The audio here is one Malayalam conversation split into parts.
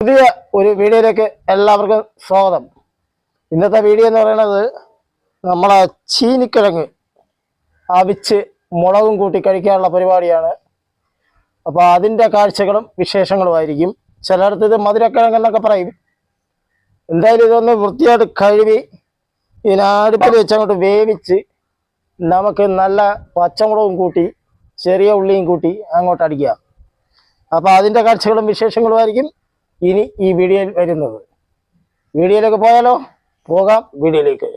പുതിയ ഒരു വീഡിയോയിലേക്ക് എല്ലാവർക്കും സ്വാഗതം. ഇന്നത്തെ വീഡിയോ എന്ന് പറയുന്നത് നമ്മളെ ചീനിക്കിഴങ്ങ് അവിച്ച് മുളകും കൂട്ടി കഴിക്കാനുള്ള പരിപാടിയാണ്. അപ്പോൾ അതിൻ്റെ കാഴ്ചകളും വിശേഷങ്ങളുമായിരിക്കും. ചിലയിടത്ത് ഇത് മധുരക്കിഴങ്ങെന്നൊക്കെ പറയും. എന്തായാലും ഇതൊന്ന് വൃത്തിയായിട്ട് കഴുകി ഇതിനടുപ്പിൽ വെച്ച് അങ്ങോട്ട് വേവിച്ച് നമുക്ക് നല്ല പച്ചമുളകും കൂട്ടി ചെറിയ ഉള്ളിയും കൂട്ടി അങ്ങോട്ട് അടിക്കുക. അപ്പോൾ അതിൻ്റെ കാഴ്ചകളും വിശേഷങ്ങളുമായിരിക്കും ഇനി ഈ വീഡിയോയിൽ വരുന്നത്. വീഡിയോയിലേക്ക് പോയാലോ? പോകാം വീഡിയോയിലേക്ക്.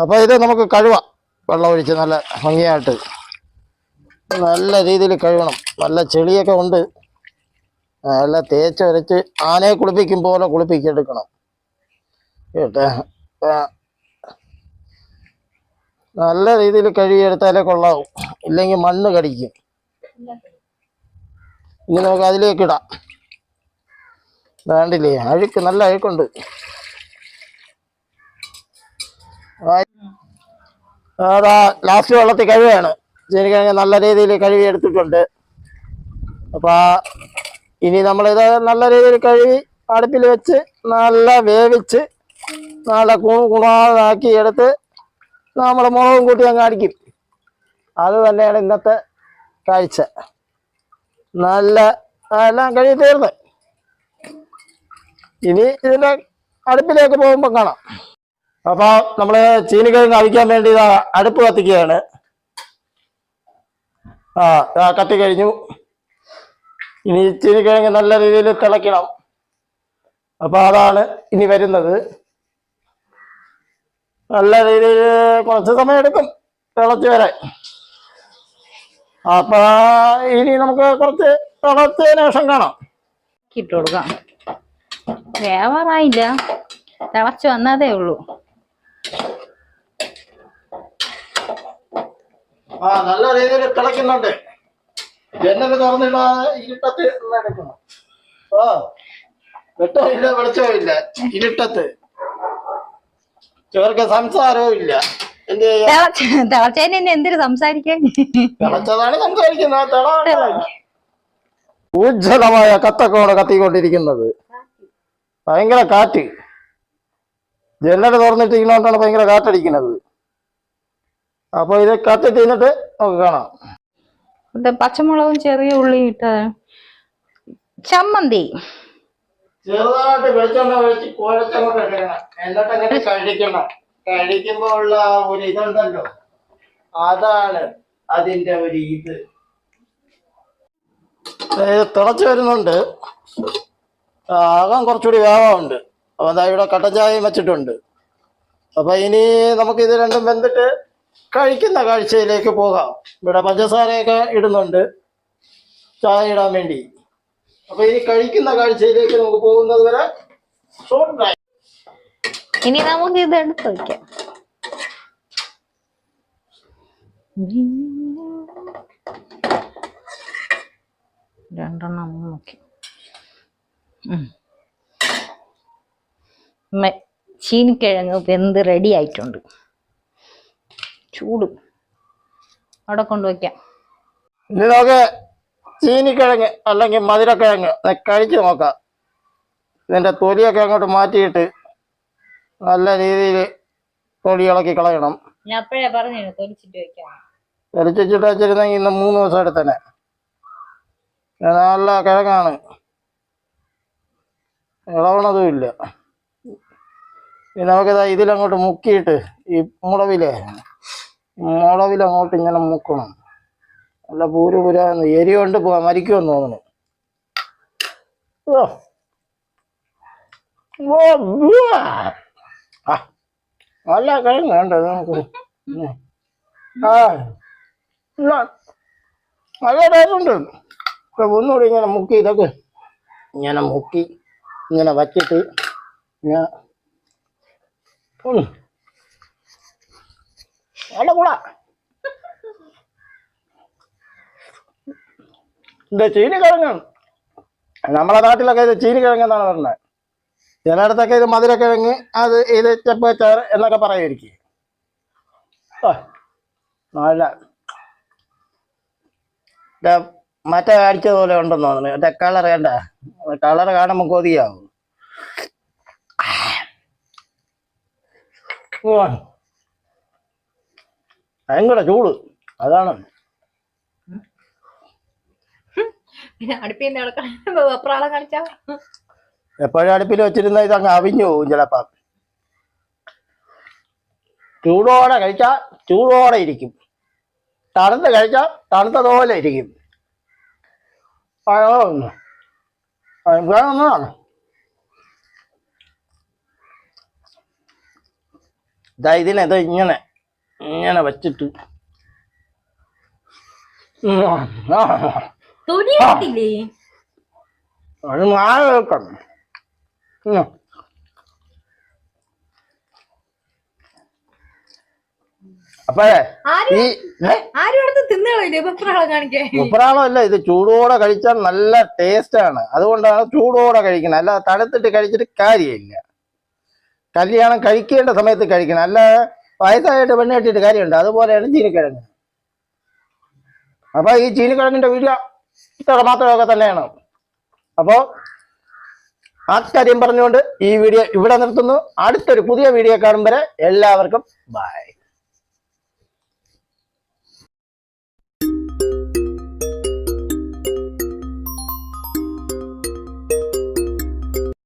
അപ്പോൾ ഇത് നമുക്ക് കഴുകാം. വെള്ളം ഒഴിച്ച് നല്ല ഭംഗിയായിട്ട് നല്ല രീതിയിൽ കഴുകണം. നല്ല ചെളിയൊക്കെ ഉണ്ട്. നല്ല തേച്ച് വരച്ച് ആനയെ കുളിപ്പിക്കും പോലെ കുളിപ്പിച്ചെടുക്കണം കേട്ടോ. നല്ല രീതിയിൽ കഴുകിയെടുത്താലേ കൊള്ളാവും, ഇല്ലെങ്കിൽ മണ്ണ് കടിക്കും. ഇനി നമുക്ക് അതിലേക്ക് ഇടാം. വേണ്ടില്ലേ, അഴുക്ക് നല്ല അഴുക്കുണ്ട്. അതാ ലാസ്റ്റ് വെള്ളത്തിൽ കഴുകുകയാണ്. ശരിക്കഴിഞ്ഞ നല്ല രീതിയിൽ കഴുകി എടുത്തിട്ടുണ്ട്. അപ്പോൾ ഇനി നമ്മളിത് നല്ല രീതിയിൽ കഴുകി അടുപ്പിൽ വെച്ച് നല്ല വേവിച്ച് നല്ല കുണാതാക്കി എടുത്ത് നമ്മൾ മുളകും കൂട്ടി അങ്ങ് അടിക്കും. അത് തന്നെയാണ് ഇന്നത്തെ കാഴ്ച. നല്ല എല്ലാം കഴുകി തീർന്ന് ഇനി ഇതിൻ്റെ അടുപ്പിലേക്ക് പോകുമ്പോൾ കാണാം. അപ്പോൾ നമ്മൾ ചീനിക്കിഴങ്ങ് അവിക്കാൻ വേണ്ടി അടുപ്പ് കത്തിക്കുകയാണ്. കത്തിക്കഴിഞ്ഞു. ഇനി ചീനിക്കിഴങ്ങ് നല്ല രീതിയിൽ തിളയ്ക്കണം. അപ്പോൾ അതാണ് ഇനി വരുന്നത്. നല്ല രീതിയിൽ കുറച്ച് സമയം എടുക്കും തിളച്ച് വരാൻ. അപ്പൊ ഇനി നമുക്ക് കുറച്ച് തിളച്ചതിന് ശേഷം കാണാം. ഇട്ട് കൊടുക്കാം. വേവാറായില്ല, തിളച്ച് വന്നതേ ഉള്ളൂ. നല്ല രീതിയിൽ തിളയ്ക്കുന്നുണ്ട്. ജനൽ തുറന്നിട ഇരുട്ടത്ത് എടുക്കണം. വെട്ടമില്ല വെളിച്ചമില്ല, ഇരുട്ടത്ത്. ചിലർക്ക് സംസാരവും ഇല്ല. തിളച്ചതിന് എന്തിനു സംസാരിക്കാൻ? തിളച്ചതാണ് സംസാരിക്കുന്നത്. ഊജ്ജലമായ കത്തൊക്കെ കത്തിക്കൊണ്ടിരിക്കുന്നത്. ഭയങ്കര കാറ്റ്. ജനൽ തുറന്നിട്ടിരിക്കുന്നതുകൊണ്ടാണ് ഭയങ്കര കാറ്റടിക്കുന്നത്. അപ്പൊ ഇത് കത്തി തിന്നിട്ട് നമുക്ക് കാണാം. പച്ചമുളകും ചെറിയ ഉള്ളിയും ഇട്ട ചമ്മന്തി ചെറുതായിട്ട് വെളിച്ചെണ്ണ ഒഴിച്ച് കുഴച്ചങ്ങോട്ട് ഇടണം. എന്നിട്ട് അങ്ങനെ കഴിക്കണം. കഴിക്കുമ്പോ ഉള്ള ഒരു ഇതുണ്ടല്ലോ, അതാണ് അതിന്റെ ഒരു ഇത്. തിളച്ച് വരുന്നുണ്ട്. ആകാൻ കുറച്ചുകൂടി വേഗമുണ്ട്. അപ്പൊ അതാ ഇവിടെ കട്ടൻ ചായയും വെച്ചിട്ടുണ്ട്. അപ്പൊ ഇനി നമുക്ക് ഇത് രണ്ടും വെന്തിട്ട് കഴിക്കുന്ന കാഴ്ചയിലേക്ക് പോകാം. ഇവിടെ പഞ്ചസാരയൊക്കെ ഇടുന്നുണ്ട് ചായ ഇടാൻ വേണ്ടി. അപ്പൊ ഇനി കഴിക്കുന്ന കാഴ്ചയിലേക്ക് നമുക്ക് പോകുന്നത് വരെ ഇനി നമുക്ക് ഇത് എടുത്ത് വയ്ക്കാം. രണ്ടെണ്ണം നോക്കി. ചീനിക്കിഴങ്ങ് വെന്ത് റെഡി ആയിട്ടുണ്ട്. ചൂട് അവിടെ കൊണ്ടുവയ്ക്കാം. ഇനി നമുക്ക് ചീനിക്കിഴങ്ങ് അല്ലെങ്കിൽ മധുരക്കിഴങ്ങ് കഴിച്ച് നോക്കാം. ഇതിൻ്റെ തൊലിയൊക്കെ അങ്ങോട്ട് മാറ്റിയിട്ട് നല്ല രീതിയിൽ തൊലി ഇളക്കി കളയണം. തൊലിച്ചിട്ട് വെച്ചിരുന്നെങ്കിൽ ഇന്ന് 3 ദിവസം എടുത്തന്നെ. നല്ല കിഴങ്ങാണ്, ഇളവണതും ഇല്ല. നമുക്കിതാ ഇതിലങ്ങോട്ട് മുക്കിയിട്ട് ഈ മുളവിലങ്ങോട്ട് ഇങ്ങനെ മുക്കണം. നല്ല പൂരാന്ന് എരി കൊണ്ട് മരിക്കുമെന്ന് തോന്നുന്നു. നല്ല കിഴങ്ങ് വേണ്ടത് നമുക്ക്. നല്ല ടേസ്റ്റുണ്ട്. ഒന്നുകൂടി ഇങ്ങനെ മുക്കി ഇതൊക്കെ ഇങ്ങനെ മുക്കി ഇങ്ങനെ വച്ചിട്ട് നല്ല കൂടാ. ഇത് ചീനിക്കിഴങ്ങാണ്. നമ്മളെ നാട്ടിലൊക്കെ ഇത് ചീനിക്കിഴങ്ങെന്നാണ് പറഞ്ഞത്. ചിലയിടത്തൊക്കെ ഇത് മധുരക്കിഴങ്ങ്, അത് ഇത് ചെപ്പ് ചേർ എന്നൊക്കെ പറയുമായിരിക്കും. ഓ, നല്ല ഇത് മറ്റേ അടിച്ചതുപോലെ ഉണ്ടെന്ന് തോന്നുന്നു. മറ്റേ കളർ കണ്ട, കളർ കാണുമ്പോൾ കൊതിയാവും. ഉവ്വ്. ഭയങ്കര ചൂട്, അതാണ്. പിന്നെ അടുപ്പിന്റെ വെപ്രാളം കാണിച്ചാ എപ്പോഴും അടുപ്പിൽ വെച്ചിരുന്ന ഇതങ്ങ് അവിഞ്ഞു പോകും ചിലപ്പം. ചൂടോടെ കഴിച്ചാൽ ചൂടോടെ ഇരിക്കും, തണുത്ത് കഴിച്ചാൽ തണുത്തതുപോലെ ഇരിക്കും. ഒന്നാണ് ഇതാ ഇതിനത് ഇങ്ങനെ ഇങ്ങനെ വെച്ചിട്ട് അത് മാറി വെക്കണം. അപ്പഴേ ഈ ഉപ്രാളമല്ല, ഇത് ചൂടോടെ കഴിച്ചാൽ നല്ല ടേസ്റ്റ് ആണ്. അതുകൊണ്ടാണ് ചൂടോടെ കഴിക്കുന്നത്. അല്ല തണുത്തിട്ട് കഴിച്ചിട്ട് കാര്യമില്ല. കല്യാണം കഴിക്കേണ്ട സമയത്ത് കഴിക്കണം, അല്ല വയസ്സായിട്ട് പെണ്ണ് കെട്ടിയിട്ട് കാര്യമുണ്ട്. അതുപോലെയാണ് ചീനിക്കിഴങ്ങ്. അപ്പൊ ഈ ചീനിക്കിഴങ്ങിന്റെ വീഡിയോ ഇത്ര മാത്രമൊക്കെ തന്നെയാണ്. അപ്പോൾ ആ കാര്യം പറഞ്ഞുകൊണ്ട് ഈ വീഡിയോ ഇവിടെ നിർത്തുന്നു. അടുത്തൊരു പുതിയ വീഡിയോ കാണും വരെ എല്ലാവർക്കും ബൈ.